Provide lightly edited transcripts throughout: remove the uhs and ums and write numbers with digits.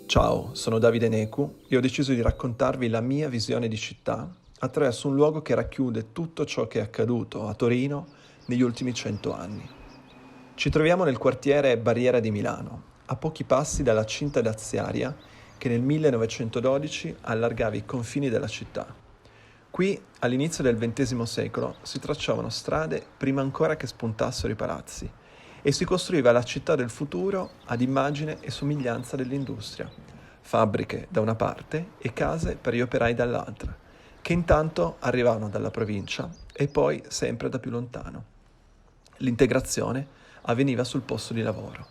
Ciao, sono Davide Necu e ho deciso di raccontarvi la mia visione di città attraverso un luogo che racchiude tutto ciò che è accaduto a Torino negli ultimi 100 anni. Ci troviamo nel quartiere Barriera di Milano, a pochi passi dalla cinta daziaria che nel 1912 allargava i confini della città. Qui, all'inizio del XX secolo, si tracciavano strade prima ancora che spuntassero i palazzi e si costruiva la città del futuro ad immagine e somiglianza dell'industria. Fabbriche da una parte e case per gli operai dall'altra, che intanto arrivavano dalla provincia e poi sempre da più lontano. L'integrazione avveniva sul posto di lavoro.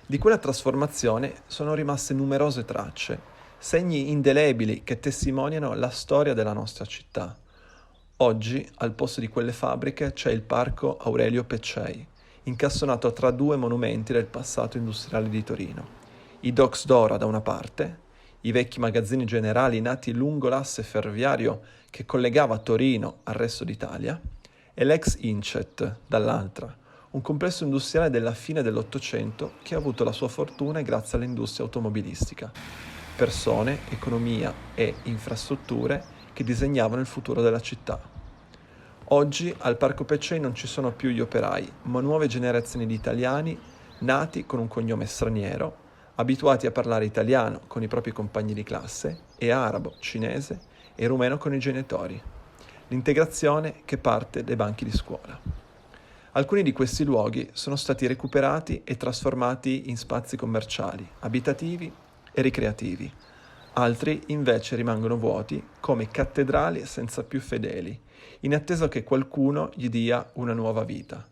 Di quella trasformazione sono rimaste numerose tracce, segni indelebili che testimoniano la storia della nostra città. Oggi, al posto di quelle fabbriche, c'è il parco Aurelio Peccei, incassonato tra due monumenti del passato industriale di Torino. I Docks d'Ora da una parte, i vecchi magazzini generali nati lungo l'asse ferroviario che collegava Torino al resto d'Italia, e l'ex Incet dall'altra, un complesso industriale della fine dell'Ottocento che ha avuto la sua fortuna grazie all'industria automobilistica. Persone, economia e infrastrutture che disegnavano il futuro della città. Oggi al Parco Peccei non ci sono più gli operai, ma nuove generazioni di italiani nati con un cognome straniero, abituati a parlare italiano con i propri compagni di classe e arabo, cinese e rumeno con i genitori. L'integrazione che parte dai banchi di scuola. Alcuni di questi luoghi sono stati recuperati e trasformati in spazi commerciali, abitativi e ricreativi. Altri invece rimangono vuoti come cattedrali senza più fedeli, in attesa che qualcuno gli dia una nuova vita.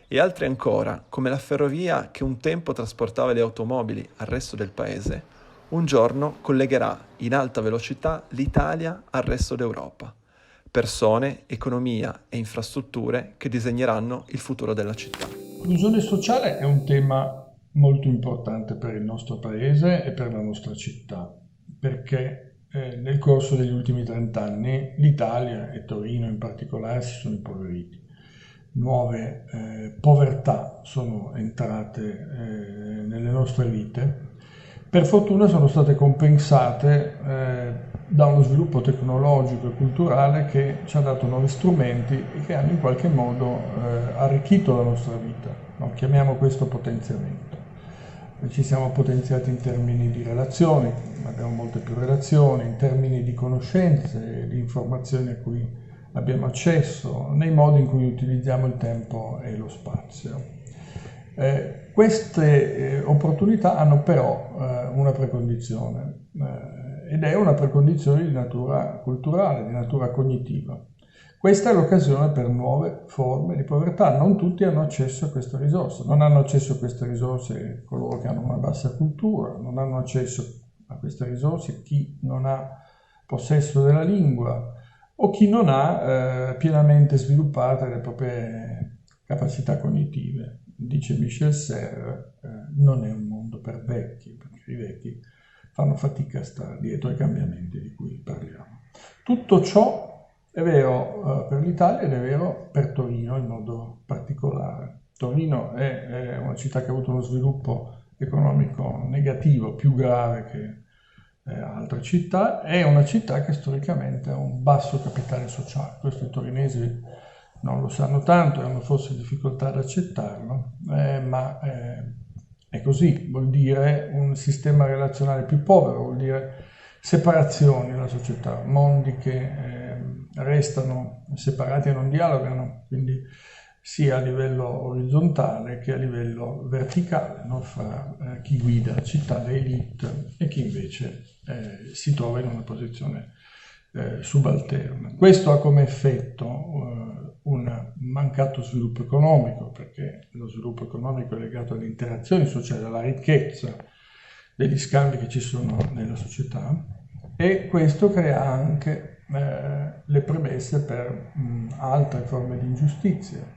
E altri ancora, come la ferrovia che un tempo trasportava le automobili al resto del paese, un giorno collegherà in alta velocità l'Italia al resto d'Europa. Persone, economia e infrastrutture che disegneranno il futuro della città. L'inclusione sociale è un tema molto importante per il nostro paese e per la nostra città, perché nel corso degli ultimi 30 anni l'Italia e Torino in particolare si sono impoveriti. Nuove povertà sono entrate nelle nostre vite. Per fortuna sono state compensate da uno sviluppo tecnologico e culturale che ci ha dato nuovi strumenti e che hanno in qualche modo arricchito la nostra vita. No? Chiamiamo questo potenziamento. Ci siamo potenziati in termini di relazioni, abbiamo molte più relazioni, in termini di conoscenze, di informazioni a cui abbiamo accesso, nei modi in cui utilizziamo il tempo e lo spazio. Queste opportunità hanno però una precondizione ed è una precondizione di natura culturale, di natura cognitiva. Questa è l'occasione per nuove forme di povertà. Non tutti hanno accesso a queste risorse. Non hanno accesso a queste risorse coloro che hanno una bassa cultura, non hanno accesso a queste risorse chi non ha possesso della lingua o chi non ha pienamente sviluppate le proprie capacità cognitive. Dice Michel Serres, non è un mondo per vecchi, perché i vecchi fanno fatica a stare dietro ai cambiamenti di cui parliamo. Tutto ciò è vero per l'Italia ed è vero per Torino in modo particolare. Torino è una città che ha avuto uno sviluppo economico negativo più grave che altre città, è una città che storicamente ha un basso capitale sociale. Questo i torinesi non lo sanno tanto e hanno forse difficoltà ad accettarlo, ma è così, vuol dire un sistema relazionale più povero, vuol dire separazioni nella società, mondi che restano separati e non dialogano, quindi sia a livello orizzontale che a livello verticale, no? Fra chi guida la città, le elite, e chi invece si trova in una posizione subalterna. Questo ha come effetto un mancato sviluppo economico, perché lo sviluppo economico è legato alle interazioni sociali, alla ricchezza degli scambi che ci sono nella società, e questo crea anche le premesse per altre forme di ingiustizia.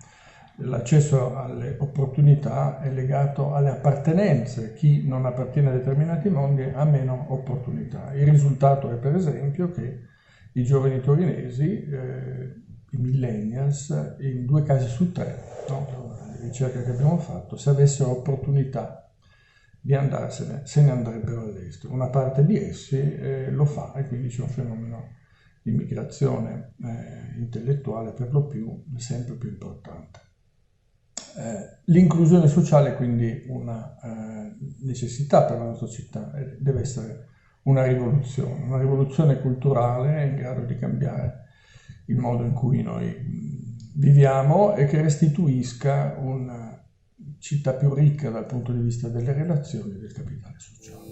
L'accesso alle opportunità è legato alle appartenenze. Chi non appartiene a determinati mondi ha meno opportunità. Il risultato è per esempio che i giovani torinesi, i millennials, in 2 casi su 3, no, la ricerca che abbiamo fatto, se avessero opportunità di andarsene, se ne andrebbero all'estero. Una parte di essi lo fa e quindi c'è un fenomeno di migrazione intellettuale per lo più sempre più importante. L'inclusione sociale è quindi una necessità per la nostra città, deve essere una rivoluzione culturale in grado di cambiare il modo in cui noi viviamo e che restituisca una città più ricca dal punto di vista delle relazioni e del capitale sociale.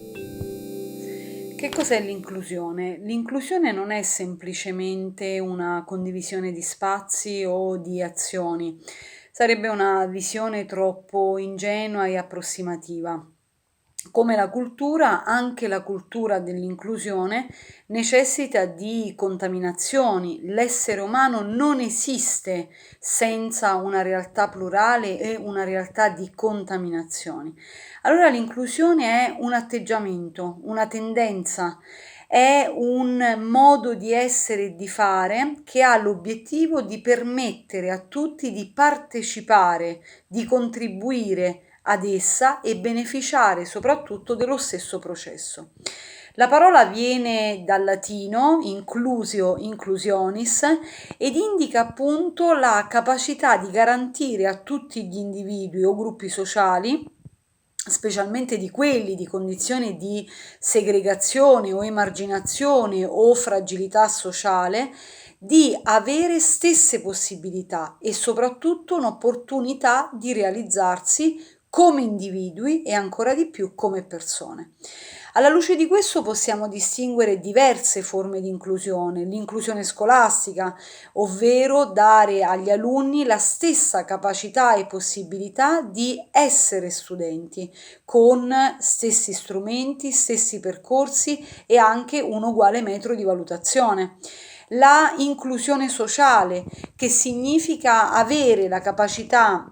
Che cos'è l'inclusione? L'inclusione non è semplicemente una condivisione di spazi o di azioni, sarebbe una visione troppo ingenua e approssimativa. Come la cultura, anche la cultura dell'inclusione necessita di contaminazioni. L'essere umano non esiste senza una realtà plurale e una realtà di contaminazioni. Allora l'inclusione è un atteggiamento, una tendenza, è un modo di essere e di fare che ha l'obiettivo di permettere a tutti di partecipare, di contribuire ad essa e beneficiare soprattutto dello stesso processo. La parola viene dal latino inclusio, inclusionis ed indica appunto la capacità di garantire a tutti gli individui o gruppi sociali, specialmente di quelli di condizioni di segregazione o emarginazione o fragilità sociale, di avere stesse possibilità e soprattutto un'opportunità di realizzarsi come individui e ancora di più come persone. Alla luce di questo possiamo distinguere diverse forme di inclusione: l'inclusione scolastica, ovvero dare agli alunni la stessa capacità e possibilità di essere studenti, con stessi strumenti, stessi percorsi e anche un uguale metro di valutazione. La inclusione sociale, che significa avere la capacità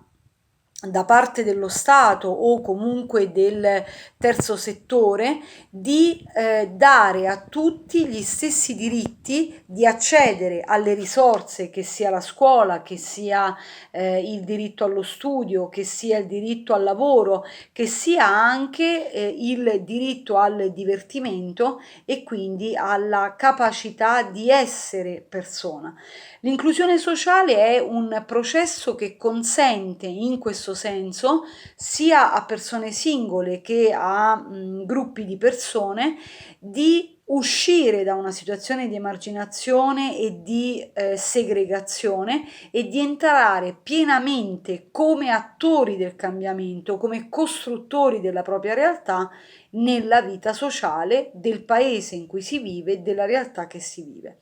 da parte dello Stato o comunque del terzo settore di dare a tutti gli stessi diritti di accedere alle risorse, che sia la scuola, che sia il diritto allo studio, che sia il diritto al lavoro, che sia anche il diritto al divertimento e quindi alla capacità di essere persona. L'inclusione sociale è un processo che consente in questo senso sia a persone singole che a gruppi di persone di uscire da una situazione di emarginazione e di segregazione e di entrare pienamente come attori del cambiamento, come costruttori della propria realtà nella vita sociale del paese in cui si vive e della realtà che si vive.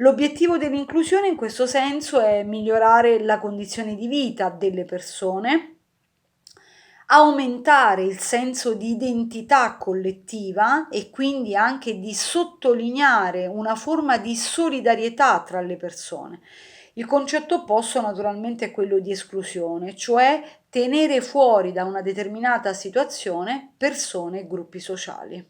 L'obiettivo dell'inclusione in questo senso è migliorare la condizione di vita delle persone, aumentare il senso di identità collettiva e quindi anche di sottolineare una forma di solidarietà tra le persone. Il concetto opposto naturalmente è quello di esclusione, cioè tenere fuori da una determinata situazione persone e gruppi sociali.